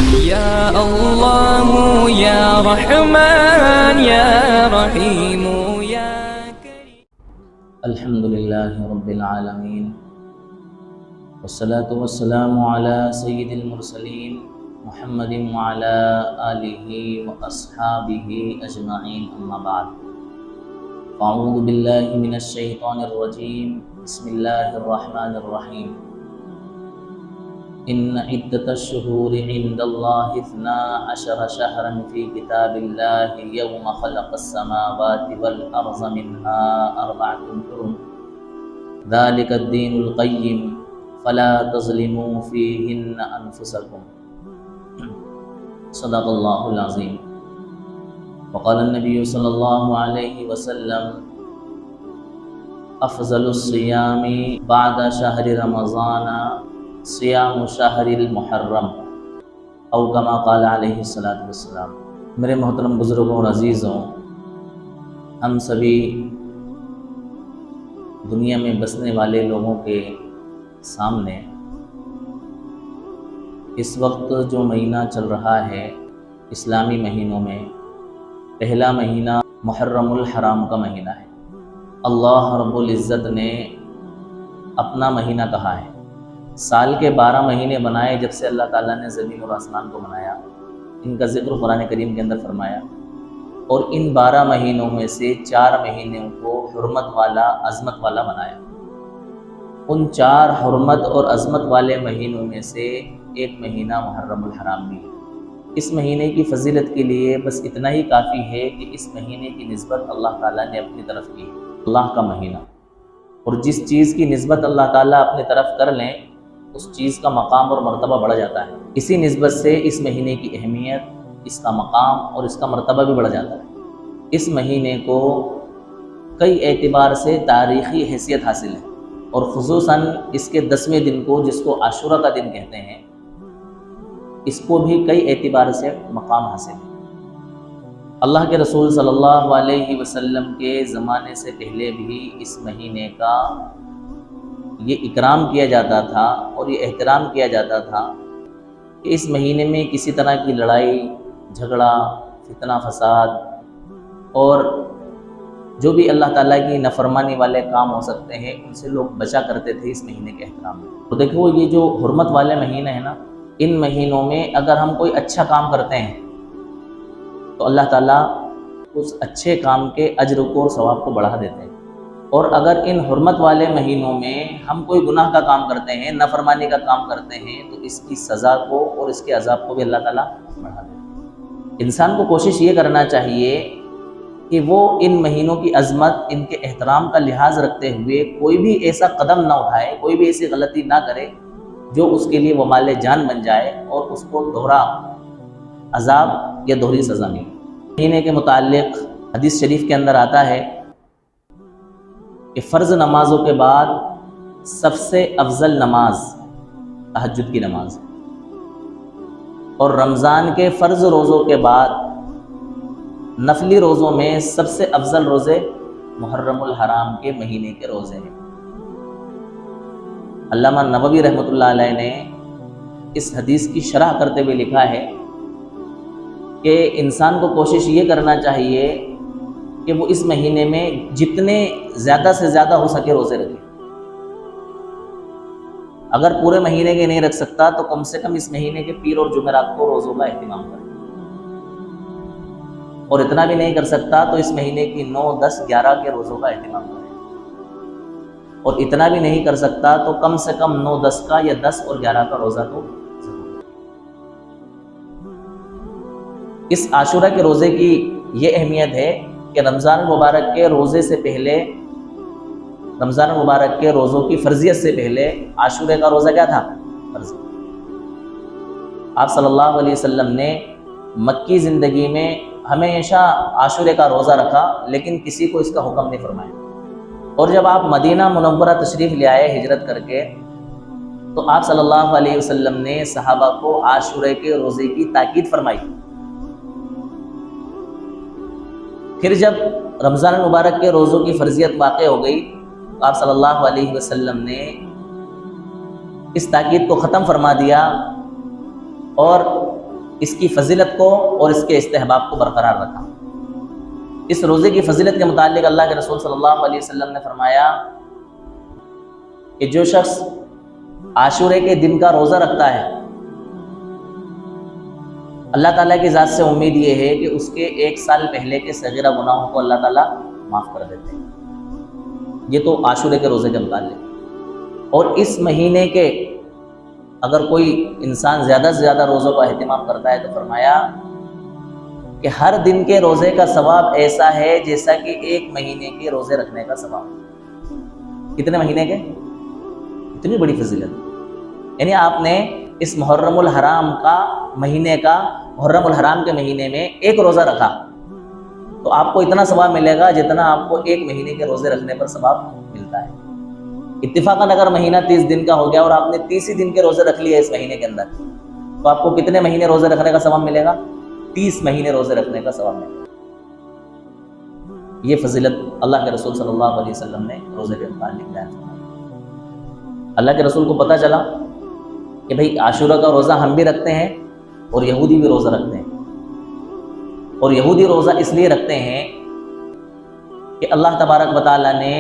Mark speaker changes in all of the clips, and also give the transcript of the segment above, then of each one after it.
Speaker 1: يا الله يا رحمن يا رحيم يا كريم.
Speaker 2: الحمد لله رب العالمين والصلاة والسلام على سيد المرسلين محمد وعلى آله وأصحابه أجمعين، أما بعد. أعوذ بالله من الشيطان الرجيم، بسم الله الرحمن الرحيم. إن عدة الشهور عند الله 12 شهرا في كتاب الله يوم خلق السماوات والأرض منها 4 حرم ذلك الدين القيم فلا تظلموا فيهن أنفسكم. صدق الله العظيم. وقال النبي صلى الله عليه وسلم: أفضل الصيام بعد شهر رمضان صيام شهر المحرم او كما قال علیہ الصلوۃ والسلام. میرے محترم بزرگوں اور عزیزوں، ہم سبھی دنیا میں بسنے والے لوگوں کے سامنے اس وقت جو مہینہ چل رہا ہے اسلامی مہینوں میں پہلا مہینہ محرم الحرام کا مہینہ ہے. اللہ رب العزت نے اپنا مہینہ کہا ہے. سال کے 12 مہینے بنائے جب سے اللہ تعالیٰ نے زمین اور آسمان کو بنایا. ان کا ذکر قرآن کریم کے اندر فرمایا، اور ان 12 مہینوں میں سے 4 مہینوں کو حرمت والا، عظمت والا بنایا. ان 4 حرمت اور عظمت والے مہینوں میں سے ایک مہینہ محرم الحرام بھی ہے. اس مہینے کی فضیلت کے لیے بس اتنا ہی کافی ہے کہ اس مہینے کی نسبت اللہ تعالیٰ نے اپنی طرف کی. اللہ کا مہینہ، اور جس چیز کی نسبت اللہ تعالیٰ اپنی طرف کر لیں اس چیز کا مقام اور مرتبہ بڑھ جاتا ہے. اسی نسبت سے اس مہینے کی اہمیت، اس کا مقام اور اس کا مرتبہ بھی بڑھ جاتا ہے. اس مہینے کو کئی اعتبار سے تاریخی حیثیت حاصل ہے، اور خصوصاً اس کے 10ویں دن کو، جس کو عاشوراء کا دن کہتے ہیں، اس کو بھی کئی اعتبار سے مقام حاصل ہے. اللہ کے رسول صلی اللہ علیہ وسلم کے زمانے سے پہلے بھی اس مہینے کا یہ اکرام کیا جاتا تھا اور یہ احترام کیا جاتا تھا کہ اس مہینے میں کسی طرح کی لڑائی جھگڑا، فتنہ فساد اور جو بھی اللہ تعالیٰ کی نافرمانی والے کام ہو سکتے ہیں ان سے لوگ بچا کرتے تھے اس مہینے کے احترام میں. تو دیکھو، یہ جو حرمت والے مہینے ہیں نا، ان مہینوں میں اگر ہم کوئی اچھا کام کرتے ہیں تو اللہ تعالیٰ اس اچھے کام کے اجر کو اور ثواب کو بڑھا دیتے ہیں. اور اگر ان حرمت والے مہینوں میں ہم کوئی گناہ کا کام کرتے ہیں، نافرمانی کا کام کرتے ہیں، تو اس کی سزا کو اور اس کے عذاب کو بھی اللہ تعالیٰ بڑھا دیتے ہیں. انسان کو کوشش یہ کرنا چاہیے کہ وہ ان مہینوں کی عظمت، ان کے احترام کا لحاظ رکھتے ہوئے کوئی بھی ایسا قدم نہ اٹھائے، کوئی بھی ایسی غلطی نہ کرے جو اس کے لیے وبال جان بن جائے اور اس کو دوہرا عذاب یا دوہری سزا ملے. مہینے کے متعلق حدیث شریف کے اندر آتا ہے کہ فرض نمازوں کے بعد سب سے افضل نماز تہجد کی نماز ہے، اور رمضان کے فرض روزوں کے بعد نفلی روزوں میں سب سے افضل روزے محرم الحرام کے مہینے کے روزے ہیں. علامہ نووی رحمۃ اللہ علیہ نے اس حدیث کی شرح کرتے ہوئے لکھا ہے کہ انسان کو کوشش یہ کرنا چاہیے کہ وہ اس مہینے میں جتنے زیادہ سے زیادہ ہو سکے روزے رکھے. اگر پورے مہینے کے نہیں رکھ سکتا تو کم سے کم اس مہینے کے پیر اور جمعرات کو روزوں کا اہتمام کرے، اور اتنا بھی نہیں کر سکتا تو اس مہینے کی 9، 10، 11 کے روزوں کا اہتمام کرے، اور اتنا بھی نہیں کر سکتا تو کم سے کم 9، 10 کا یا 10 اور 11 کا روزہ تو ضرور. اس عاشوراء کے روزے کی یہ اہمیت ہے کہ رمضان مبارک کے روزے سے پہلے، رمضان مبارک کے روزوں کی فرضیت سے پہلے عاشوراء کا روزہ کیا تھا؟ فرض. آپ صلی اللہ علیہ وسلم نے مکی زندگی میں ہمیشہ عاشوراء کا روزہ رکھا، لیکن کسی کو اس کا حکم نہیں فرمایا. اور جب آپ مدینہ منورہ تشریف لے آئے ہجرت کر کے، تو آپ صلی اللہ علیہ وسلم نے صحابہ کو عاشوراء کے روزے کی تاکید فرمائی. پھر جب رمضان المبارک کے روزوں کی فرضیت واقع ہو گئی تو آپ صلی اللہ علیہ وسلم نے اس تاکید کو ختم فرما دیا اور اس کی فضیلت کو اور اس کے استحباب کو برقرار رکھا۔ اس روزے کی فضیلت کے متعلق اللہ کے رسول صلی اللہ علیہ وسلم نے فرمایا کہ جو شخص عاشورے کے دن کا روزہ رکھتا ہے، اللہ تعالیٰ کی ذات سے امید یہ ہے کہ اس کے 1 سال پہلے کے صغیرہ گناہوں کو اللہ تعالیٰ معاف کر دیتے ہیں۔ یہ تو عاشورے کے روزے کے متعلق۔ اور اس مہینے کے اگر کوئی انسان زیادہ سے زیادہ روزوں کا اہتمام کرتا ہے تو فرمایا کہ ہر دن کے روزے کا ثواب ایسا ہے جیسا کہ 1 مہینے کے روزے رکھنے کا ثواب۔ کتنے مہینے کے؟ اتنی بڑی فضیلت۔ یعنی آپ نے اس محرم الحرام کے مہینے میں 1 روزہ رکھا تو آپ کو اتنا ثواب ملے گا جتنا آپ کو 1 مہینے کے روزے رکھنے پر ثواب ملتا ہے۔ اتفاقاً اگر مہینہ 30 دن کا ہو گیا اور آپ نے 30 ہی دن کے روزے رکھ لیے اس مہینے کے اندر، تو آپ کو کتنے مہینے روزے رکھنے کا ثواب ملے گا؟ 30 مہینے روزے رکھنے کا ثواب ملے گا۔ یہ فضیلت اللہ کے رسول صلی اللہ علیہ وسلم نے روزے کے متعلق بیان فرمائی۔ اللہ کے رسول کو پتہ چلا کہ بھئی عاشورہ کا روزہ ہم بھی رکھتے ہیں اور یہودی بھی روزہ رکھتے ہیں، اور یہودی روزہ اس لیے رکھتے ہیں کہ اللہ تبارک و تعالیٰ نے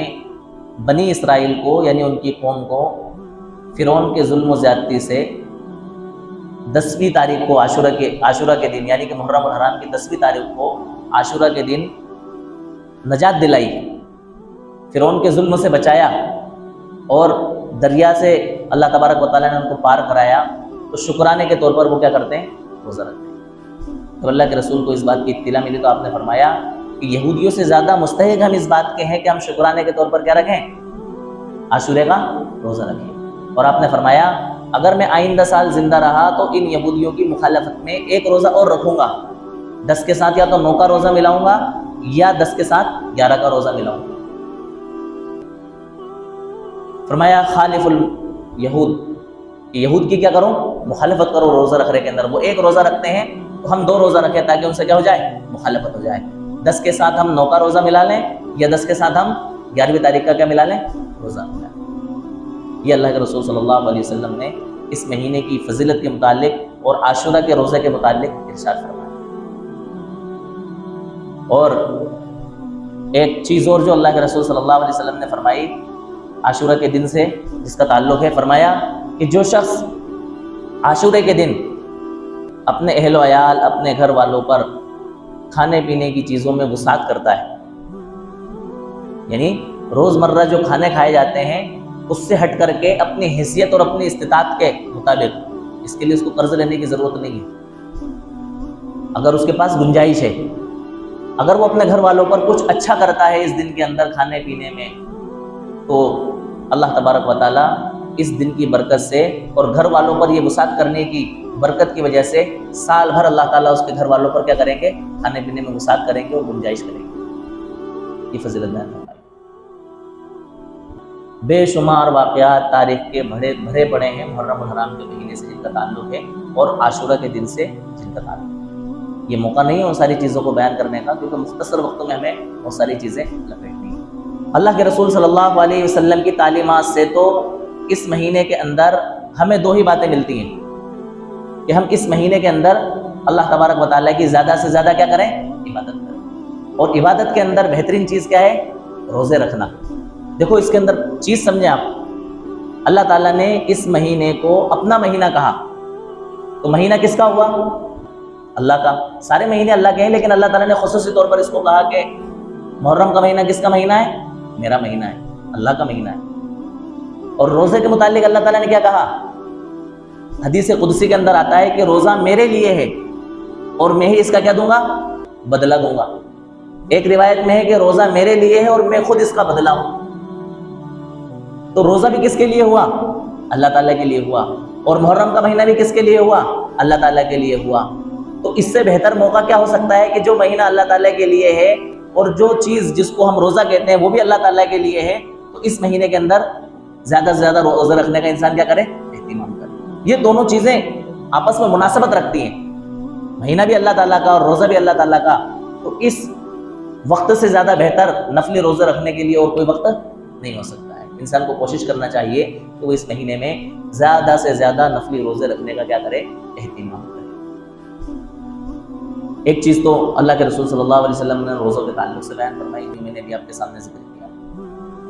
Speaker 2: بنی اسرائیل کو یعنی ان کی قوم کو فرعون کے ظلم و زیادتی سے 10ویں تاریخ کو عاشورہ کے دن یعنی کہ محرم الحرام کی 10ویں تاریخ کو عاشورہ کے دن نجات دلائی، فرعون کے ظلم سے بچایا اور دریا سے اللہ تبارک و تعالیٰ نے ان کو پار کرایا، تو شکرانے کے طور پر وہ کیا کرتے ہیں؟ روزہ رکھتے ہیں۔ تو اللہ کے رسول کو اس بات کی اطلاع ملی تو آپ نے فرمایا کہ یہودیوں سے زیادہ مستحق ہم اس بات کے ہیں کہ ہم شکرانے کے طور پر کیا رکھیں؟ عاشورے کا روزہ رکھیں۔ اور آپ نے فرمایا اگر میں آئندہ سال زندہ رہا تو ان یہودیوں کی مخالفت میں 1 روزہ اور رکھوں گا، 10 کے ساتھ یا تو 9 کا روزہ ملاؤں گا یا 10 کے ساتھ 11 کا روزہ ملاؤں گا۔ فرمایا خالف الیہود، یہود کی کیا کروں؟ مخالفت کرو روزہ رکھنے کے اندر۔ وہ 1 روزہ رکھتے ہیں تو ہم 2 روزہ رکھیں تاکہ ان سے کیا ہو جائے؟ مخالفت ہو جائے۔ 10 کے ساتھ ہم 9 کا روزہ ملا لیں یا 10 کے ساتھ ہم 11ویں تاریخ کا کیا ملا لیں؟ روزہ ملا لیں۔ یہ اللہ کے رسول صلی اللہ علیہ وسلم نے اس مہینے کی فضیلت کے متعلق اور عاشورہ کے روزے کے متعلق ارشاد فرمایا۔ اور ایک چیز اور جو اللہ کے رسول صلی اللہ علیہ وسلم نے فرمائی عاشورہ کے دن سے جس کا تعلق ہے، فرمایا کہ جو شخص عاشورے کے دن اپنے اہل و عیال اپنے گھر والوں پر کھانے پینے کی چیزوں میں وسعت کرتا ہے، یعنی روزمرہ جو کھانے کھائے جاتے ہیں اس سے ہٹ کر کے اپنی حیثیت اور اپنی استطاعت کے مطابق، اس کے لیے اس کو قرض لینے کی ضرورت نہیں ہے، اگر اس کے پاس گنجائش ہے، اگر وہ اپنے گھر والوں پر کچھ اچھا کرتا ہے اس دن کے اندر کھانے پینے میں، تو اللہ تبارک و تعالیٰ اس دن کی برکت سے اور گھر والوں پر یہ وسعت کرنے کی برکت کی وجہ سے سال بھر اللہ تعالیٰ اس کے گھر والوں پر کیا کریں گے؟ کھانے پینے میں وسعت کریں گے اور گنجائش کریں گے۔ یہ فضیلت بیان فرمائی۔ بے شمار واقعات تاریخ کے بھرے پڑے ہیں محرم الحرام کے مہینے سے جن کا تعلق ہے اور عاشورہ کے دن سے جن کا تعلق ہے۔ یہ موقع نہیں ہے ان ساری چیزوں کو بیان کرنے کا کیونکہ مختصر وقتوں میں ہمیں بہت ساری چیزیں لپیٹنی ہیں۔ اللہ کے رسول صلی اللہ علیہ وسلم کی تعلیمات سے تو اس مہینے کے اندر ہمیں 2 ہی باتیں ملتی ہیں کہ ہم اس مہینے کے اندر اللہ تبارک و تعالیٰ کی زیادہ سے زیادہ کیا کریں؟ عبادت کریں۔ اور عبادت کے اندر بہترین چیز کیا ہے؟ روزے رکھنا۔ دیکھو اس کے اندر چیز سمجھیں آپ، اللہ تعالیٰ نے اس مہینے کو اپنا مہینہ کہا تو مہینہ کس کا ہوا؟ اللہ کا۔ سارے مہینے اللہ کے ہیں لیکن اللہ تعالیٰ نے خصوصی طور پر اس کو کہا کہ محرم کا مہینہ کس کا مہینہ ہے؟ میرا مہینہ ہے، اللہ کا مہینہ ہے۔ اور روزے کے متعلق اللہ تعالیٰ نے کیا کہا؟ حدیث قدسی کے اندر آتا ہے کہ روزہ میرے لیے ہے اور میں ہی اس کا کیا دوں گا؟ بدلہ دوں گا۔ ایک روایت میں ہے کہ روزہ میرے لیے ہے اور میں خود اس کا بدلہ ہوں۔ تو روزہ بھی کس کے لیے ہوا؟ اللہ تعالیٰ کے لیے ہوا۔ اور محرم کا مہینہ بھی کس کے لیے ہوا؟ اللہ تعالیٰ کے لیے ہوا۔ تو اس سے بہتر موقع کیا ہو سکتا ہے کہ جو مہینہ اللہ تعالیٰ کے لیے ہے اور جو چیز جس کو ہم روزہ کہتے ہیں وہ بھی اللہ تعالیٰ کے لیے ہے، تو اس مہینے کے اندر زیادہ سے زیادہ روزہ رکھنے کا انسان کیا کرے؟ اہتمام کرے۔ یہ دونوں چیزیں آپس میں مناسبت رکھتی ہیں، مہینہ بھی اللہ تعالیٰ کا اور روزہ بھی اللہ تعالیٰ کا۔ تو اس وقت سے زیادہ بہتر نفلی روزہ رکھنے کے لیے اور کوئی وقت نہیں ہو سکتا ہے۔ انسان کو کوشش کرنا چاہیے کہ وہ اس مہینے میں زیادہ سے زیادہ نفلی روزے رکھنے کا کیا کرے؟ اہتمام کرے۔ ایک چیز تو اللہ کے رسول صلی اللہ علیہ وسلم نے روزوں کے تعلق سے بیان فرمائی، جو میں نے بھی آپ کے سامنے ذکر کیا۔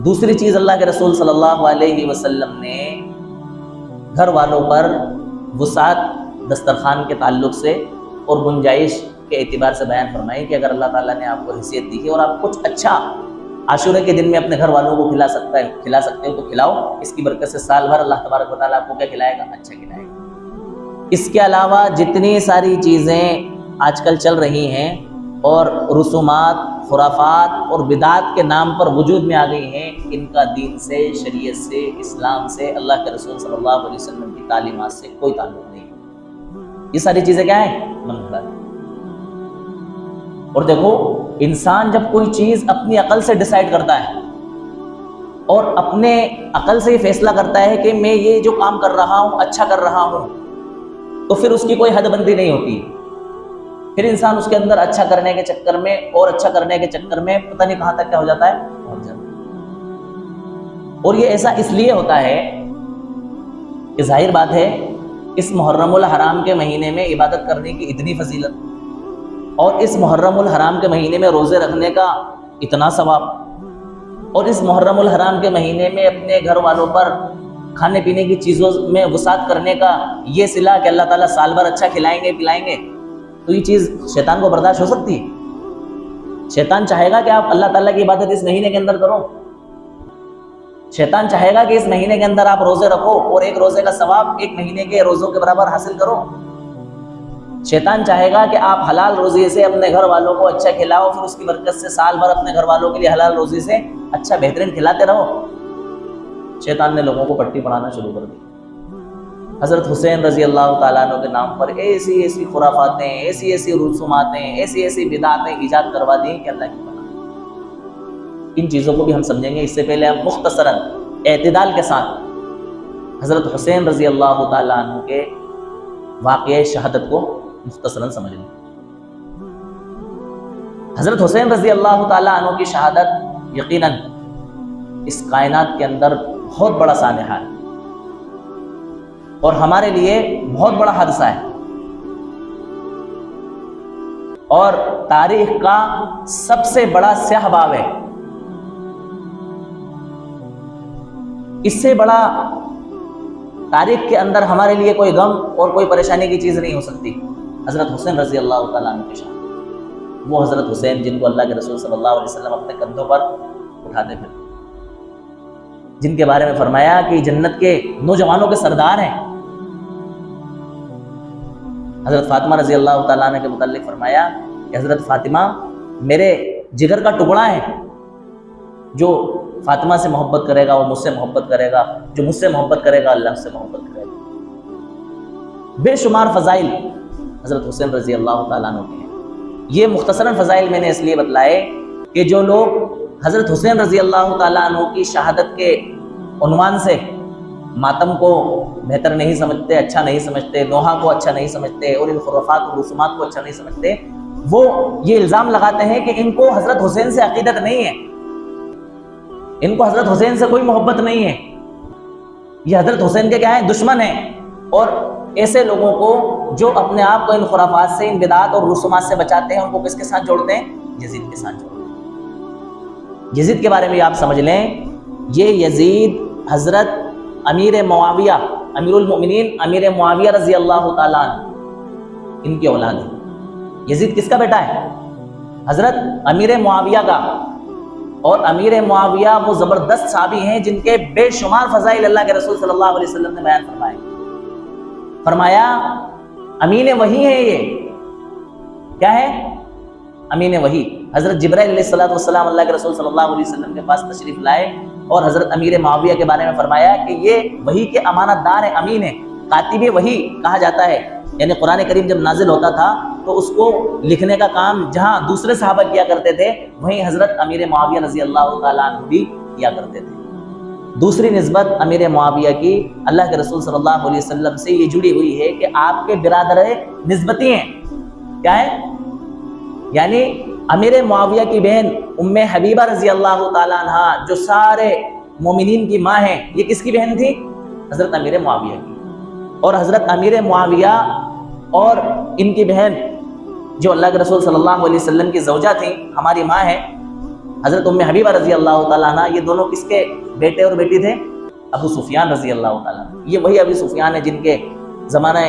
Speaker 2: دوسری چیز اللہ کے رسول صلی اللہ علیہ وسلم نے گھر والوں پر وسعت دسترخوان کے تعلق سے اور گنجائش کے اعتبار سے بیان فرمائی کہ اگر اللہ تعالیٰ نے آپ کو حیثیت دی ہے اور آپ کچھ اچھا عاشورے کے دن میں اپنے گھر والوں کو کھلا سکتے ہو تو کھلاؤ، اس کی برکت سے سال بھر اللہ تبارک و تعالیٰ آپ کو کیا کھلائے گا؟ اچھا کھلائے گا۔ اس کے علاوہ جتنی ساری چیزیں آج کل چل رہی ہیں اور رسومات، خرافات اور بدعات کے نام پر وجود میں آ گئی ہیں، ان کا دین سے، شریعت سے، اسلام سے، اللہ کے رسول صلی اللہ علیہ وسلم کی تعلیمات سے کوئی تعلق نہیں۔ یہ ساری چیزیں کیا ہیں؟ منکرات۔ اور دیکھو، انسان جب کوئی چیز اپنی عقل سے ڈیسائیڈ کرتا ہے اور اپنے عقل سے یہ فیصلہ کرتا ہے کہ میں یہ جو کام کر رہا ہوں اچھا کر رہا ہوں، تو پھر اس کی کوئی حد بندی نہیں ہوتی۔ پھر انسان اس کے اندر اچھا کرنے کے چکر میں اور اچھا کرنے کے چکر میں پتہ نہیں کہاں تک کیا ہو جاتا ہے، پہنچ جاتا ہے۔ اور یہ ایسا اس لیے ہوتا ہے کہ ظاہر بات ہے اس محرم الحرام کے مہینے میں عبادت کرنے کی اتنی فضیلت، اور اس محرم الحرام کے مہینے میں روزے رکھنے کا اتنا ثواب، اور اس محرم الحرام کے مہینے میں اپنے گھر والوں پر کھانے پینے کی چیزوں میں وسعت کرنے کا یہ صلہ کہ اللہ تعالیٰ سال بھر اچھا کھلائیں گے پلائیں گے، تو یہ چیز شیطان کو برداشت ہو سکتی ہے؟ شیطان چاہے گا کہ آپ اللہ تعالیٰ کی عبادت اس مہینے کے اندر کرو؟ شیطان چاہے گا کہ اس مہینے کے اندر آپ روزے رکھو اور ایک روزے کا ثواب ایک مہینے کے روزوں کے برابر حاصل کرو؟ شیطان چاہے گا کہ آپ حلال روزی سے اپنے گھر والوں کو اچھا کھلاؤ، پھر اس کی برکت سے سال بھر اپنے گھر والوں کے لیے حلال روزی سے اچھا بہترین کھلاتے رہو؟ شیطان نے لوگوں کو پٹی پڑھانا شروع کر دی۔ حضرت حسین رضی اللہ تعالیٰ عنہ کے نام پر ایسی خرافاتیں، ایسی رسوماتیں، ایسی بدعاتیں ایجاد کروا دی کہ اللہ کی پناہ۔ ان چیزوں کو بھی ہم سمجھیں گے، اس سے پہلے ہم مختصراً اعتدال کے ساتھ حضرت حسین رضی اللہ تعالیٰ عنہ کے واقعہ شہادت کو مختصراً سمجھ لیں۔ حضرت حسین رضی اللہ تعالیٰ عنہ کی شہادت یقیناً اس کائنات کے اندر بہت بڑا سانحہ ہے اور ہمارے لیے بہت بڑا حادثہ ہے، اور تاریخ کا سب سے بڑا سیاہ باب ہے۔ اس سے بڑا تاریخ کے اندر ہمارے لیے کوئی غم اور کوئی پریشانی کی چیز نہیں ہو سکتی۔ حضرت حسین رضی اللہ تعالیٰ عنہ کی شان، وہ حضرت حسین جن کو اللہ کے رسول صلی اللہ علیہ وسلم اپنے کندھوں پر اٹھاتے تھے، جن کے بارے میں فرمایا کہ جنت کے نوجوانوں کے سردار ہیں۔ حضرت فاطمہ رضی اللہ تعالیٰ عنہ کے متعلق فرمایا کہ حضرت فاطمہ میرے جگر کا ٹکڑا ہے، جو فاطمہ سے محبت کرے گا وہ مجھ سے محبت کرے گا، جو مجھ سے محبت کرے گا اللہ سے محبت کرے گا۔ بے شمار فضائل حضرت حسین رضی اللہ تعالیٰ عنہ کے ہیں۔ یہ مختصراً فضائل میں نے اس لیے بتلائے کہ جو لوگ حضرت حسین رضی اللہ تعالیٰ عنہ کی شہادت کے عنوان سے ماتم کو بہتر نہیں سمجھتے، اچھا نہیں سمجھتے، نوحہ کو اچھا نہیں سمجھتے اور ان خرافات و رسومات کو اچھا نہیں سمجھتے، وہ یہ الزام لگاتے ہیں کہ ان کو حضرت حسین سے عقیدت نہیں ہے، ان کو حضرت حسین سے کوئی محبت نہیں ہے، یہ حضرت حسین کے کیا ہیں؟ دشمن ہیں۔ اور ایسے لوگوں کو جو اپنے آپ کو ان خرافات سے، ان بدعات اور رسومات سے بچاتے ہیں، ان کو کس کے ساتھ جوڑتے ہیں؟ یزید کے ساتھ جوڑتے ہیں۔ یزید کے بارے میں آپ سمجھ لیں، یہ یزید حضرت امیر معاویہ، امیر المؤمنین امیر معاویہ رضی اللہ تعالیٰ عنہ، ان کی اولاد ہے۔ یزید کس کا بیٹا ہے؟ حضرت امیر معاویہ کا۔ اور امیر معاویہ وہ زبردست صحابی ہیں جن کے بے شمار فضائل اللہ کے رسول صلی اللہ علیہ وسلم نے بیان فرمائے۔ فرمایا امین وحی ہے، یہ کیا ہے؟ امین وحی۔ حضرت جبرائیل علیہ السلام اللہ کے رسول صلی اللہ علیہ وسلم کے پاس تشریف لائے اور حضرت امیر معاویہ کے بارے میں فرمایا کہ یہ وحی کے امانت دار ہیں، امین ہے، کاتب وحی کہا جاتا ہے۔ یعنی قرآن کریم جب نازل ہوتا تھا تو اس کو لکھنے کا کام جہاں دوسرے صحابہ کیا کرتے تھے، وہیں حضرت امیر معاویہ رضی اللہ تعالیٰ عنہ بھی کیا کرتے تھے۔ دوسری نسبت امیر معاویہ کی اللہ کے رسول صلی اللہ علیہ وسلم سے یہ جڑی ہوئی ہے کہ آپ کے برادر نسبتی ہیں۔ کیا ہے؟ یعنی امیر معاویہ کی بہن ام حبیبہ رضی اللہ تعالیٰ عنہ جو سارے مومنین کی ماں ہیں، یہ کس کی بہن تھی؟ حضرت امیر معاویہ کی۔ اور حضرت امیر معاویہ اور ان کی بہن جو اللہ کے رسول صلی اللہ علیہ وسلم کی زوجہ تھیں، ہماری ماں ہے حضرت ام حبیبہ رضی اللہ تعالیٰ عنہ، یہ دونوں کس کے بیٹے اور بیٹی تھے؟ ابو سفیان رضی اللہ تعالیٰ عنہ۔ یہ وہی ابو سفیان ہے جن کے زمانہ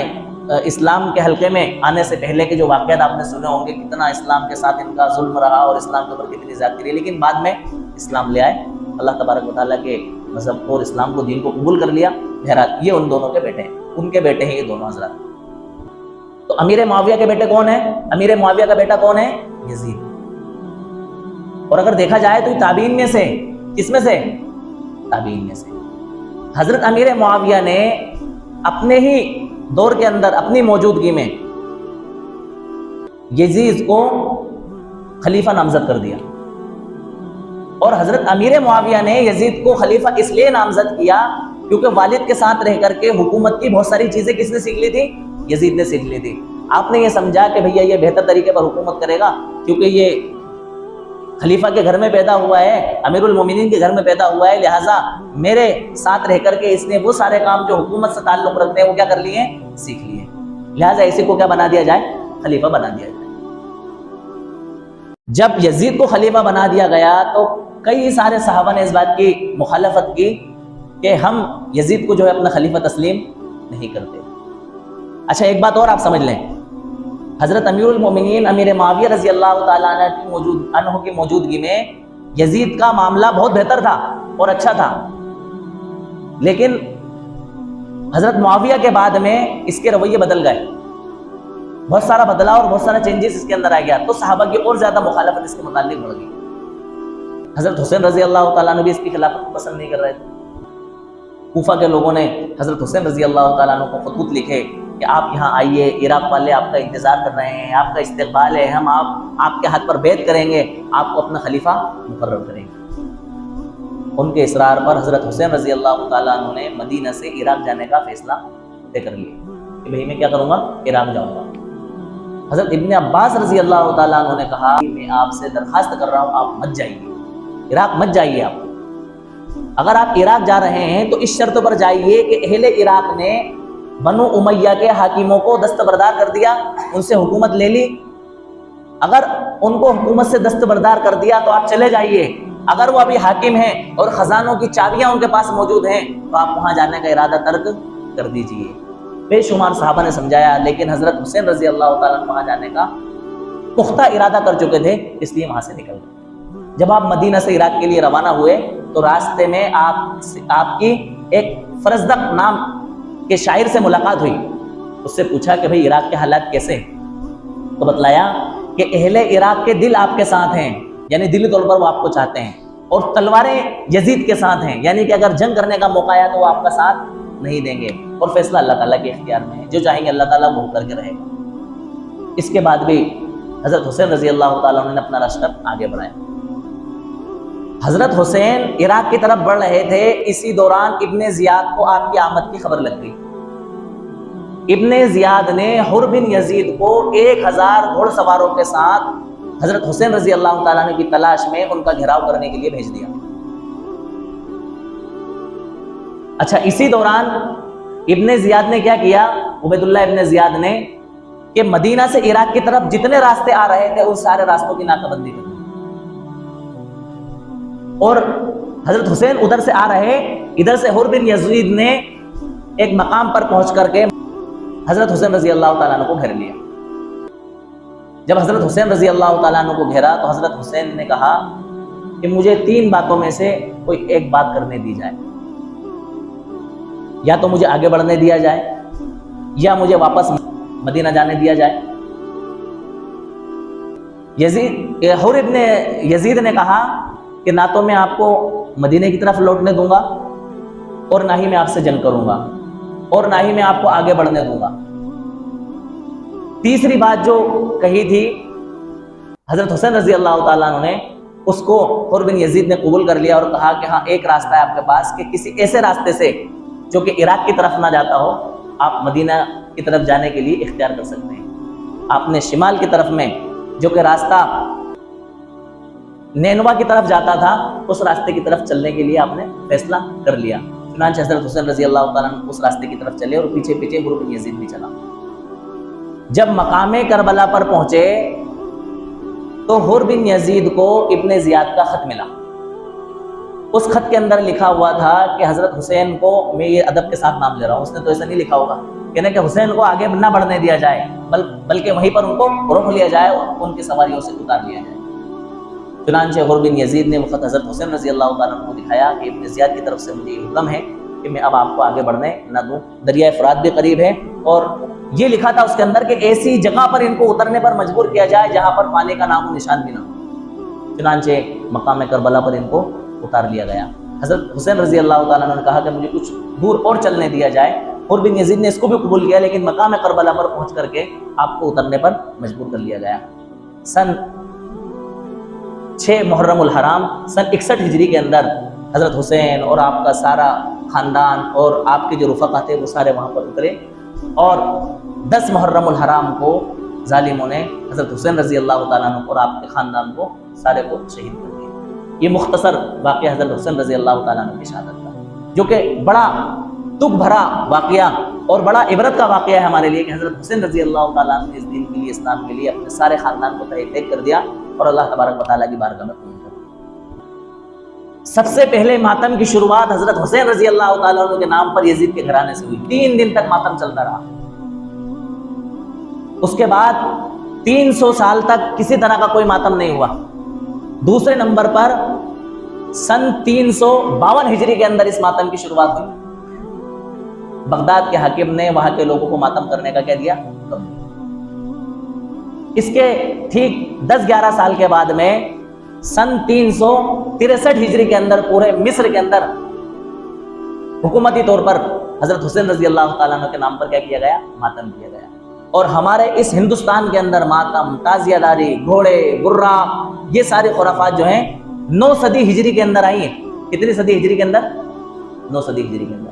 Speaker 2: اسلام کے حلقے میں آنے سے پہلے کے جو واقعات آپ نے سنے ہوں گے، کتنا اسلام کے ساتھ ان کا ظلم رہا اور اسلام کے اوپر کتنی زیادتی رہی، لیکن بعد میں اسلام لے آئے، اللہ تبارک و تعالیٰ کے مذہب کو اور اسلام کو، دین کو قبول کر لیا۔ بہرحال یہ ان دونوں کے بیٹے ہیں، ان کے بیٹے ہیں یہ دونوں حضرات۔ تو امیر معاویہ کے بیٹے کون ہیں؟ امیر معاویہ کا بیٹا کون ہے؟ یزید۔ اور اگر دیکھا جائے تو تابعین میں سے، کس میں سے؟ تابعین میں سے۔ حضرت امیر معاویہ نے اپنے ہی دور کے اندر اپنی موجودگی میں یزید کو خلیفہ نامزد کر دیا، اور حضرت امیر معاویہ نے یزید کو خلیفہ اس لیے نامزد کیا کیونکہ والد کے ساتھ رہ کر کے حکومت کی بہت ساری چیزیں کس نے سیکھ لی تھی؟ یزید نے سیکھ لی تھی۔ آپ نے یہ سمجھا کہ بھیا یہ بہتر طریقے پر حکومت کرے گا کیونکہ یہ خلیفہ کے گھر میں پیدا ہوا ہے، امیر المومنین کے گھر میں پیدا ہوا ہے، لہٰذا میرے ساتھ رہ کر کے اس نے وہ سارے کام جو حکومت سے تعلق رکھتے ہیں وہ کیا کر لیے؟ سیکھ لیے، لہٰذا اسی کو کیا بنا دیا جائے؟ خلیفہ بنا دیا جائے۔ جب یزید کو خلیفہ بنا دیا گیا تو کئی سارے صحابہ نے اس بات کی مخالفت کی کہ ہم یزید کو جو ہے اپنا خلیفہ تسلیم نہیں کرتے۔ اچھا ایک بات اور آپ سمجھ لیں، حضرت امیر المومنین امیر معاویہ رضی اللہ تعالیٰ عنہ کی موجودگی میں یزید کا معاملہ بہت بہتر تھا اور اچھا تھا، لیکن حضرت معاویہ کے بعد میں اس کے رویے بدل گئے، بہت سارا بدلاؤ اور بہت سارا چینجز اس کے اندر آ گیا، تو صحابہ کی اور زیادہ مخالفت اس کے متعلق بڑھ گئی۔ حضرت حسین رضی اللہ تعالیٰ عنہ بھی اس کی خلافت کو پسند نہیں کر رہے تھے۔ کوفہ کے لوگوں نے حضرت حسین رضی اللہ تعالیٰ عنہ کو خطوط لکھے کہ آپ یہاں آئیے، عراق والے آپ کا انتظار کر رہے ہیں، آپ کا استقبال ہے، ہم آپ کے ہاتھ پر بیعت کریں گے، آپ کو اپنا خلیفہ مقرر کریں گے۔ ان کے اصرار پر حضرت حسین رضی اللہ تعالیٰ عنہ نے مدینہ سے عراق جانے کا فیصلہ طے کر لیا کہ بھئی میں کیا کروں گا؟ عراق جاؤں گا۔ حضرت ابن عباس رضی اللہ تعالیٰ عنہ نے کہا کہ میں آپ سے درخواست کر رہا ہوں آپ مت جائیے، عراق مت جائیے، آپ اگر آپ عراق جا رہے ہیں تو اس شرط پر جائیے کہ اہل عراق نے بنو امیہ کے حاکموں کو دستبردار کر دیا، ان سے حکومت لے لی، اگر ان کو حکومت سے دستبردار کر دیا تو آپ چلے جائیے، اگر وہ ابھی حاکم ہیں اور خزانوں کی چابیاں ان کے پاس موجود ہیں تو آپ وہاں جانے کا ارادہ ترک کر دیجئے۔ بے شمار صحابہ نے سمجھایا، لیکن حضرت حسین رضی اللہ تعالیٰ وہاں جانے کا پختہ ارادہ کر چکے تھے، اس لیے وہاں سے نکل گئے۔ جب آپ مدینہ سے عراق کے لیے روانہ ہوئے تو راستے میں آپ کی ایک فرزدق نام کے شاعر سے ملاقات ہوئی، اس سے پوچھا کہ بھئی عراق کے حالات کیسے ہیں؟ تو بتلایا کہ اہل عراق کے دل آپ کے ساتھ ہیں، یعنی دلی طور پر وہ آپ کو چاہتے ہیں، اور تلواریں یزید کے ساتھ ہیں، یعنی کہ اگر جنگ کرنے کا موقع آیا تو وہ آپ کا ساتھ نہیں دیں گے، اور فیصلہ اللہ تعالیٰ کے اختیار میں ہے، جو چاہیں گے اللہ تعالیٰ وہ کر کے رہے گا۔ اس کے بعد بھی حضرت حسین رضی اللہ تعالیٰ عنہ نے اپنا لشکر آگے بڑھایا۔ حضرت حسین عراق کی طرف بڑھ رہے تھے، اسی دوران ابن زیاد کو آپ کی آمد کی خبر لگ گئی۔ ابن زیاد نے حر بن یزید کو 1000 گھوڑ سواروں کے ساتھ حضرت حسین رضی اللہ تعالیٰ عنہ کی تلاش میں ان کا گھیراؤ کرنے کے لیے بھیج دیا۔ اچھا اسی دوران ابن زیاد نے کیا کیا؟ عبید اللہ ابن زیاد نے کہ مدینہ سے عراق کی طرف جتنے راستے آ رہے تھے ان سارے راستوں کی ناکہ بندی کر دی، اور حضرت حسین ادھر سے آ رہے، ادھر سے حر بن یزید نے ایک مقام پر پہنچ کر کے حضرت حسین رضی اللہ تعالیٰ عنہ کو گھیر لیا۔ جب حضرت حسین رضی اللہ تعالیٰ عنہ کو گھیرا تو حضرت حسین نے کہا کہ مجھے 3 باتوں میں سے کوئی ایک بات کرنے دی جائے، یا تو مجھے آگے بڑھنے دیا جائے یا مجھے واپس مدینہ جانے دیا جائے۔ حر ابن یزید نے کہا کہ نہ تو میں آپ کو مدینہ کی طرف لوٹنے دوں گا اور نہ ہی میں آپ سے جنگ کروں گا اور نہ ہی میں آپ کو آگے بڑھنے دوں گا۔ تیسری بات جو کہی تھی حضرت حسین رضی اللہ تعالیٰ عنہ نے، اس کو حر بن یزید نے قبول کر لیا اور کہا کہ ہاں ایک راستہ ہے آپ کے پاس کہ کسی ایسے راستے سے جو کہ عراق کی طرف نہ جاتا ہو آپ مدینہ کی طرف جانے کے لیے اختیار کر سکتے ہیں۔ آپ نے شمال کی طرف میں جو کہ راستہ نینوا کی طرف جاتا تھا اس راستے کی طرف چلنے کے لیے آپ نے فیصلہ کر لیا۔ چنانچہ حضرت حسین رضی اللہ تعالیٰ عنہ اس راستے کی طرف چلے اور پیچھے پیچھے حر بن یزید بھی چلا۔ جب مقام کربلا پر پہنچے تو حر بن یزید کو ابن زیاد کا خط ملا. اس خط کے اندر لکھا ہوا تھا کہ حضرت حسین کو، میں یہ ادب کے ساتھ نام لے رہا ہوں، اس نے تو ایسا نہیں لکھا ہوگا کہ حسین کو آگے نہ بڑھنے دیا جائے، بلکہ وہیں پر ان کو روک لیا جائے اور ان کی سواریوں سے اتار لیا جائے. چنانچہ حر بن یزید نے وہ خط حضرت حسین رضی اللہ تعالیٰ عنہ کو دکھایا کہ ابن زیاد کی طرف سے مجھے یہ حکم ہے کہ میں اب آپ کو آگے بڑھنے نہ دوں. دریائے فرات بھی قریب ہے، اور یہ لکھا تھا اس کے اندر کہ ایسی جگہ پر ان کو اترنے پر مجبور کیا جائے جہاں پر پانی کا نام و نشان بھی نہ ہو. چنانچہ مقام کربلا پر ان کو اتار لیا گیا. حضرت حسین رضی اللہ تعالیٰ عنہ نے کہا کہ مجھے کچھ دور اور چلنے دیا جائے. حر بن یزید نے اس کو بھی قبول کیا، لیکن مقام کربلا پر پہنچ کر کے آپ کو اترنے پر مجبور کر لیا گیا. سن 6 محرم الحرام سن 61 ہجری کے اندر حضرت حسین اور آپ کا سارا خاندان اور آپ کے جو رفقا تھے وہ سارے وہاں پر اترے، اور 10 محرم الحرام کو ظالموں نے حضرت حسین رضی اللہ تعالیٰ عنہ اور آپ کے خاندان کو سارے کو شہید کر دیا. یہ مختصر واقعہ حضرت حسین رضی اللہ تعالیٰ عنہ کی شہادت کا، جو کہ بڑا دکھ بھرا واقعہ اور بڑا عبرت کا واقعہ ہے ہمارے لیے کہ حضرت حسین رضی اللہ تعالیٰ عنہ نے اس دین کے لیے، اسلام کے لیے اپنے سارے خاندان کو تحریک کر دیا اور اللہ تبارک و تعالیٰ کی بارگاہ میں قبول کر دیا. سب سے پہلے ماتم کی شروعات حضرت حسین رضی اللہ تعالیٰ عنہ کے نام پر یزید کے گھرانے سے ہوئی. 3 دن تک ماتم چلتا رہا. اس کے بعد 300 سال تک کسی طرح کا کوئی ماتم نہیں ہوا. دوسرے نمبر پر سن 352 ہجری کے اندر اس ماتم کی شروعات ہوئی. بغداد کے حاکم نے وہاں کے لوگوں کو ماتم کرنے کا کہہ دیا. اس کے ٹھیک 10-11 سال کے بعد میں سن 363 ہجری کے اندر پورے مصر کے اندر حکومتی طور پر حضرت حسین رضی اللہ تعالیٰ عنہ کے نام پر کیا گیا؟ ماتم کیا گیا. اور ہمارے اس ہندوستان کے اندر ماتم، تعزیہ داری، گھوڑے، برا، یہ سارے خرافات جو ہیں 9 صدی ہجری کے اندر آئی ہیں. کتنی صدی ہجری کے اندر؟ 9 صدی ہجری کے اندر.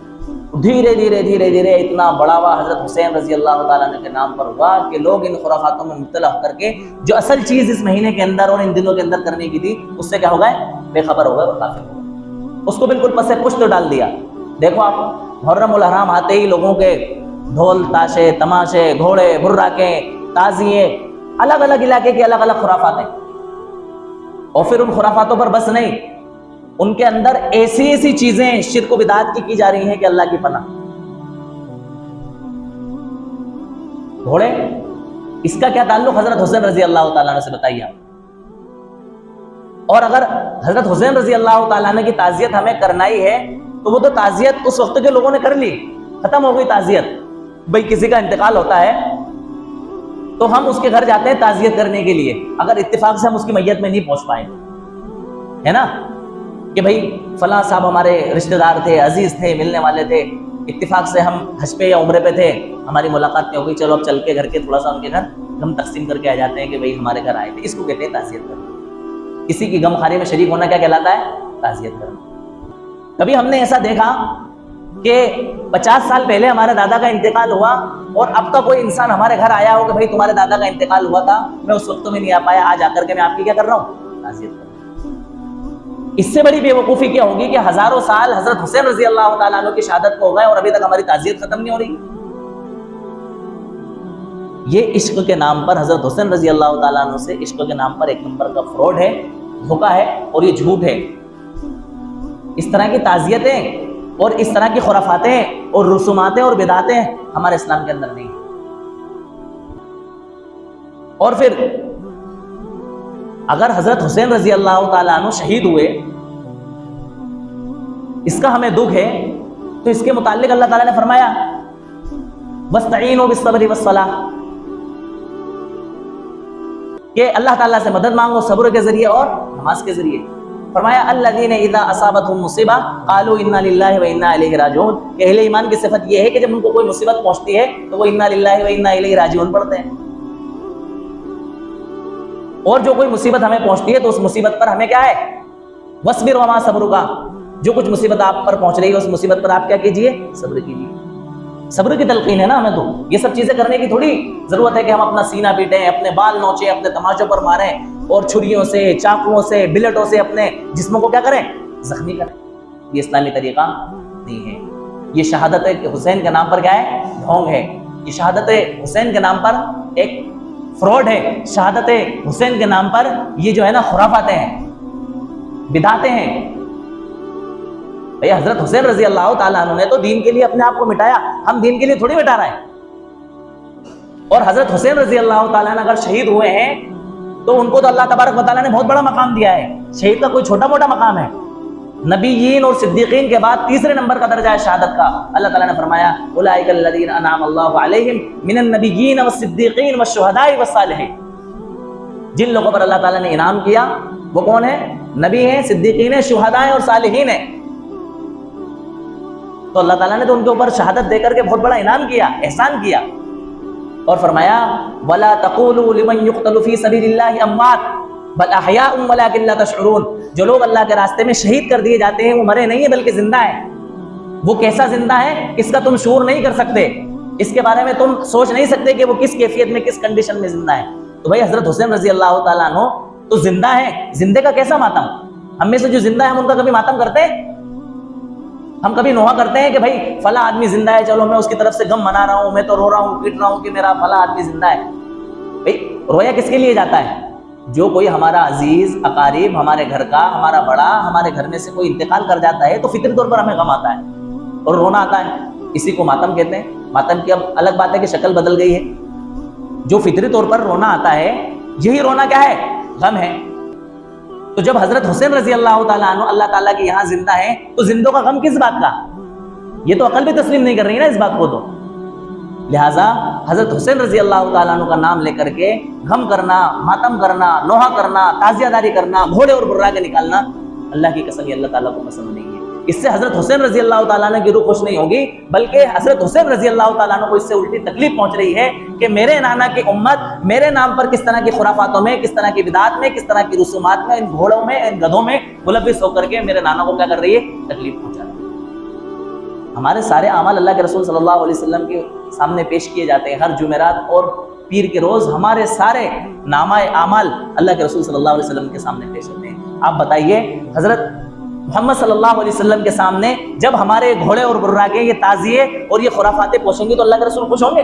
Speaker 2: دھیرے دھیرے اتنا بڑھاوا حضرت حسین رضی اللہ تعالیٰ عنہ کے نام پر ہوا کہ لوگ ان خرافاتوں میں مبتلا ہو کر کے جو اصل چیز اس مہینے کے اندر اور ان دنوں کے اندر کرنے کی تھی اس سے کیا ہو گئے؟ بے خبر ہو گئے اور کافر ہو گئے. اس کو بالکل پس پشت ڈال دیا. دیکھو آپ، محرم الحرام آتے ہی لوگوں کے ڈھول تاشے، تماشے، گھوڑے، برراکیں، تعزیے، الگ الگ علاقے کی الگ الگ خرافاتیں. اور پھر ان خرافاتوں پر بس نہیں، ان کے اندر ایسی چیزیں شرک و بدعات کی جا رہی ہیں کہ اللہ کی پناہ. گھوڑے، اس کا کیا تعلق حضرت حسین رضی اللہ تعالیٰ عنہ سے بتائیے آپ. اور اگر حضرت حسین رضی اللہ تعالیٰ عنہ کی تعزیت ہمیں کرنا ہی ہے تو وہ تو تعزیت اس وقت کے لوگوں نے کر لی، ختم ہو گئی تعزیت. بھئی کسی کا انتقال ہوتا ہے تو ہم اس کے گھر جاتے ہیں تعزیت کرنے کے لیے، اگر اتفاق سے ہم اس کی میت میں نہیں پہنچ پائے، ہے نا، کہ بھئی فلاں صاحب ہمارے رشتہ دار تھے، عزیز تھے، ملنے والے تھے، اتفاق سے ہم حج پہ یا عمرے پہ تھے، ہماری ملاقات نہیں ہو گئی، چلو اب چل کے گھر کے تھوڑا سا ان کے گھر غم تقسیم کر کے آ جاتے ہیں کہ بھئی ہمارے گھر آئے تھے. اس کو کہتے ہیں تعزیت کرنا. کسی کی غم خاری میں شریک ہونا کیا کہلاتا ہے؟ تعزیت کرنا. کبھی ہم نے ایسا دیکھا کہ 50 سال پہلے ہمارے دادا کا انتقال ہوا اور اب کا کوئی انسان ہمارے گھر آیا ہو کہ بھئی تمہارے دادا کا انتقال ہوا تھا، میں اس وقت میں نہیں آ پایا، آج آ کر کے میں آپ کی کیا کر رہا ہوں؟ تعزیت کر رہا ہوں. اس سے بڑی بے وقوفی کیا ہوگی کہ ہزاروں سال حضرت حسین رضی اللہ تعالیٰ عنہ کی شہادت کو ہو گئے اور ابھی تک ہماری تعزیت ختم نہیں ہو رہی. یہ عشق کے نام پر، حضرت حسین رضی اللہ تعالیٰ عنہ سے عشق کے نام پر ایک نمبر کا فراڈ ہے، دھوکہ ہے اور یہ جھوٹ ہے. اس طرح کی تعزیتیں اور اس طرح کی خرافاتیں اور رسوماتیں اور بدعاتیں ہمارے اسلام کے اندر نہیں. اور پھر اگر حضرت حسین رضی اللہ تعالیٰ عنہ شہید ہوئے، اس کا ہمیں دکھ ہے، تو اس کے متعلق اللہ تعالیٰ نے فرمایا وَاسْتَعِينُوا بِالصَّبْرِ وَالصَّلَاةِ، کہ اللہ تعالیٰ سے مدد مانگو صبر کے ذریعے اور نماز کے ذریعے. فرمایا الذین اذا اصابتهم مصیبہ قالوا انا للہ و انا الیہ راجعون، کہ اہل ایمان کی صفت یہ ہے کہ جب ان کو کوئی مصیبت پہنچتی ہے تو وہ انا للہ و انا الیہ راجعون پڑھتے ہیں. اور جو کوئی مصیبت ہمیں پہنچتی ہے تو اس مصیبت پر ہمیں کیا ہے؟ وَاصْبِرْ وَمَا صَبْرُكَ، جو کچھ مصیبت آپ پر پہنچ رہی ہے اس مصیبت پر آپ کیا کیجئے؟ صبر کیجئے. صبر کی تلقین ہے نا ہمیں. تو یہ سب چیزیں کرنے کی تھوڑی ضرورت ہے کہ ہم اپنا سینہ پیٹیں، اپنے بال نوچیں، اپنے تماشوں پر ماریں اور چھریوں سے، چاقوؤں سے، بلیٹوں سے اپنے جسموں کو کیا کریں؟ زخمی کریں. یہ اسلامی طریقہ نہیں ہے. یہ شہادت حسین کے نام پر کیا ہے؟ ڈھونگ ہے. یہ شہادت حسین کے نام پر ایک فراڈ ہے، شہادت حسین کے نام پر یہ جو ہے نا خرافاتیں ہیں، بدعتیں ہیں۔ بھئی حضرت حسین رضی اللہ تعالیٰ عنہ نے تو دین کے لیے اپنے آپ کو مٹایا، ہم دین کے لیے تھوڑی مٹا رہے ہیں۔ اور حضرت حسین رضی اللہ تعالیٰ عنہ اگر شہید ہوئے ہیں تو ان کو تو اللہ تبارک و تعالیٰ نے بہت بڑا مقام دیا ہے، شہید کا کوئی چھوٹا موٹا مقام ہے؟ نبیین اور صدیقین کے بعد تیسرے نمبر کا درجہ ہے شہادت کا۔ اللہ تعالیٰ نے فرمایا اولئک الذین انعم اللہ علیہم من النبیین والصدیقین والشہداء والصالحین، جن لوگوں پر اللہ تعالیٰ نے انعام کیا وہ کون ہیں؟ نبی ہیں، صدیقین ہیں، شہداء ہیں اور صالحین ہیں۔ تو اللہ تعالیٰ نے تو ان کے اوپر شہادت دے کر کے بہت بڑا انعام کیا، احسان کیا، اور فرمایا وَلَا تَقُولُوا لِمَنْ يُقْتَلُ فِي سَبِيلِ اللَّهِ أَمْوَاتٌ بَلْ أَحْيَاءٌ وَلَكِنْ لَا تَشْعُرُونَ، جو لوگ اللہ کے راستے میں شہید کر دیے جاتے ہیں وہ مرے نہیں ہیں بلکہ زندہ ہیں۔ وہ کیسا زندہ ہے اس کا تم شعور نہیں کر سکتے، اس کے بارے میں تم سوچ نہیں سکتے کہ وہ کس کیفیت میں، کس کنڈیشن میں زندہ ہے۔ تو بھائی حضرت حسین رضی اللہ تعالیٰ عنہ تو زندہ ہے، زندے کا کیسا ماتم؟ ہم میں سے جو زندہ ہے ہم ان کا کبھی ماتم کرتے ہیں؟ ہم کبھی نوحہ کرتے ہیں کہ بھائی فلاں آدمی زندہ ہے، چلو میں اس کی طرف سے غم منا رہا ہوں، میں تو رو رہا ہوں، پیٹ رہا ہوں کہ میرا فلاں آدمی زندہ ہے؟ بھائی رویا کس کے لیے جاتا ہے؟ جو کوئی ہمارا عزیز اقارب، ہمارے گھر کا ہمارا بڑا، ہمارے گھر میں سے کوئی انتقال کر جاتا ہے تو فطری طور پر ہمیں غم آتا ہے اور رونا آتا ہے، اسی کو ماتم کہتے ہیں۔ ماتم کی اب الگ بات ہے کہ شکل بدل گئی ہے، جو فطری طور پر رونا آتا ہے یہی رونا کیا ہے؟ غم ہے۔ تو جب حضرت حسین رضی اللہ تعالیٰ عنہ اللہ تعالیٰ کے یہاں زندہ ہیں تو زندوں کا غم کس بات کا؟ یہ تو عقل بھی تسلیم نہیں کر رہی نا اس بات کو، تو لہٰذا حضرت حسین رضی اللہ تعالیٰ عنہ کا نام لے کر کے غم کرنا، ماتم کرنا، نوحہ کرنا، تعزیہ داری کرنا، گھوڑے اور براغے نکالنا اللہ کی قسم یہ اللہ تعالیٰ کو پسند نہیں ہے۔ اس سے حضرت حسین رضی اللہ تعالیٰ عنہ کی روح خوش نہیں ہوگی، بلکہ حضرت حسین رضی اللہ تعالیٰ عنہ کو اس سے الٹی تکلیف پہنچ رہی ہے کہ میرے نانا کی امت میرے نام پر کس طرح کی خرافاتوں میں، کس طرح کی بدعات میں، کس طرح کی رسومات میں، ان گھوڑوں میں، ان گدھوں میں ملوث ہو کر کے میرے نانا کو کیا کر رہی ہے؟ تکلیف پہنچا رہی ہے۔ ہمارے سارے اعمال اللہ کے رسول صلی اللہ علیہ وسلم کے سامنے پیش کیے جاتے ہیں، ہر جمعرات اور پیر کے روز ہمارے سارے نامہ اعمال اللہ کے رسول صلی اللہ علیہ وسلم کے سامنے پیش ہوتے ہیں۔ آپ بتائیے حضرت محمد صلی اللہ علیہ وسلم کے سامنے جب ہمارے گھوڑے اور براغے یہ تعزیے اور یہ خرافاتیں پوشیں گی تو اللہ کے رسول خوش ہوں گے؟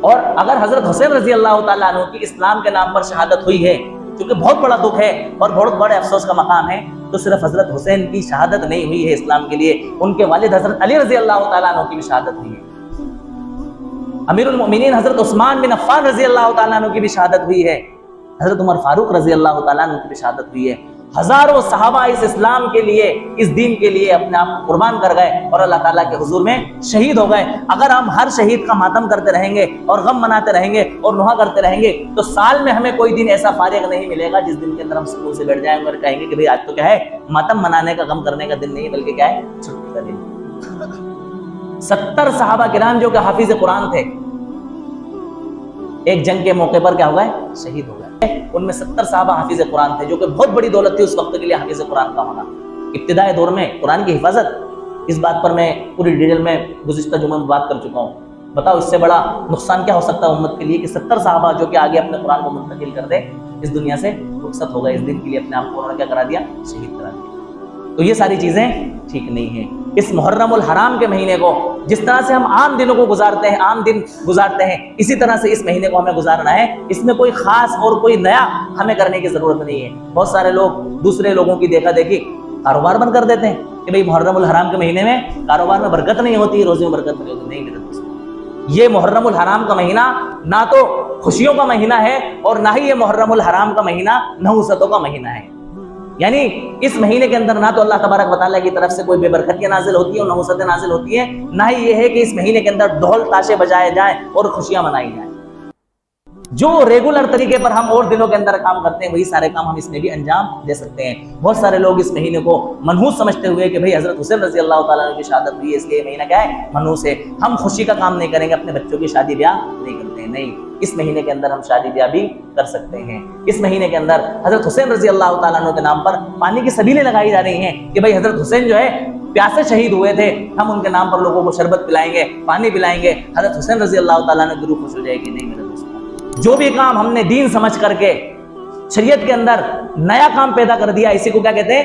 Speaker 2: اور اگر حضرت حسین رضی اللہ تعالیٰ عنہ کی اسلام کے نام پر شہادت ہوئی ہے، کیونکہ بہت بڑا دکھ ہے اور بہت بڑے افسوس کا مقام ہے، تو صرف حضرت حسین کی شہادت نہیں ہوئی ہے اسلام کے لیے، ان کے والد حضرت علی رضی اللہ تعالیٰ عنہ کی بھی شہادت ہوئی ہے، امیر المؤمنین حضرت عثمان بن عفان رضی اللہ تعالیٰ عنہ کی بھی شہادت ہوئی ہے، حضرت عمر فاروق رضی اللہ تعالیٰ عنہ کی بھی شہادت ہوئی ہے۔ ہزاروں صحابہ اس اسلام کے لیے، اس دین کے لیے اپنے آپ کو قربان کر گئے اور اللہ تعالیٰ کے حضور میں شہید ہو گئے۔ اگر ہم ہر شہید کا ماتم کرتے رہیں گے اور غم مناتے رہیں گے اور نوحہ کرتے رہیں گے تو سال میں ہمیں کوئی دن ایسا فارغ نہیں ملے گا جس دن کے اندر ہم سکون سے بیٹھ جائیں گے اور کہیں گے کہ بھئی آج تو کیا ہے، ماتم منانے کا، غم کرنے کا دن نہیں بلکہ کیا ہے، چھٹی کا دن۔ 70 صحابہ کرام جو کہ حافظ قرآن تھے، ایک جنگ کے موقع پر کیا ہوا ہے؟ شہید ہو گئے۔ ان میں 70 صحابہ حافظ قرآن تھے، جو کہ بہت بڑی دولت تھی اس وقت کے لیے حافظ قرآن کا ہونا۔ ابتدائی دور میں قرآن کی حفاظت، اس بات پر میں پوری ڈیٹیل میں گزشتہ جمعہ میں بات کر چکا ہوں۔ بتاؤ اس سے بڑا نقصان کیا ہو سکتا ہے امت کے لیے کہ 70 صحابہ جو کہ آگے اپنے قرآن کو منتقل کر دے اس دنیا سے رخصت ہو گئے، اس دن کے لیے اپنے آپ کو انہوں نے کیا کرا دیا؟ شہید کرا دیا۔ تو یہ ساری چیزیں ٹھیک نہیں ہیں۔ اس محرم الحرام کے مہینے کو جس طرح سے ہم عام دنوں کو گزارتے ہیں، عام دن گزارتے ہیں، اسی طرح سے اس مہینے کو ہمیں گزارنا ہے۔ اس میں کوئی خاص اور کوئی نیا ہمیں کرنے کی ضرورت نہیں ہے۔ بہت سارے لوگ دوسرے لوگوں کی دیکھا دیکھی کاروبار بند کر دیتے ہیں کہ بھئی محرم الحرام کے مہینے میں کاروبار میں برکت نہیں ہوتی، روزی میں برکت نہیں ہوتی۔ نہیں میرے دوست، یہ محرم الحرام کا مہینہ نہ تو خوشیوں کا مہینہ ہے اور نہ ہی یہ محرم الحرام کا مہینہ نحوستوں کا مہینہ ہے۔ یعنی اس مہینے کے اندر نہ تو اللہ تبارک و تعالیٰ کی طرف سے کوئی بے برکتیاں نازل ہوتی ہیں اور نحوستیں نازل ہوتی ہیں، نہ ہی یہ ہے کہ اس مہینے کے اندر ڈھول تاشے بجائے جائیں اور خوشیاں منائی جائیں۔ جو ریگولر طریقے پر ہم اور دنوں کے اندر کام کرتے ہیں وہی سارے کام ہم اس میں بھی انجام دے سکتے ہیں۔ بہت سارے لوگ اس مہینے کو منحوس سمجھتے ہوئے کہ بھئی حضرت حسین رضی اللہ تعالیٰ عنہ کی شہادت ہوئی ہے اس لیے یہ مہینہ کیا ہے؟ منحوس ہے، ہم خوشی کا کام نہیں کریں گے، اپنے بچوں کی شادی بیاہ نہیں کرتے ہیں۔ نہیں، اس مہینے کے اندر ہم شادی بیاہ بھی کر سکتے ہیں۔ اس مہینے کے اندر حضرت حسین رضی اللہ تعالیٰ عنہ کے نام پر پانی کی سبیلیں لگائی جا رہی ہیں کہ بھئی حضرت حسین جو ہے پیاسے شہید ہوئے تھے، ہم ان کے نام پر لوگوں کو شربت پلائیں گے، پانی پلائیں گے، حضرت حسین رضی اللہ تعالیٰ عنہ کی روح خوش ہو جائے گی۔ نہیں میرے دوستوں، جو بھی کام ہم نے دین سمجھ کر کے شریعت کے اندر نیا کام پیدا کر دیا، اسی کو کیا کہتے ہیں؟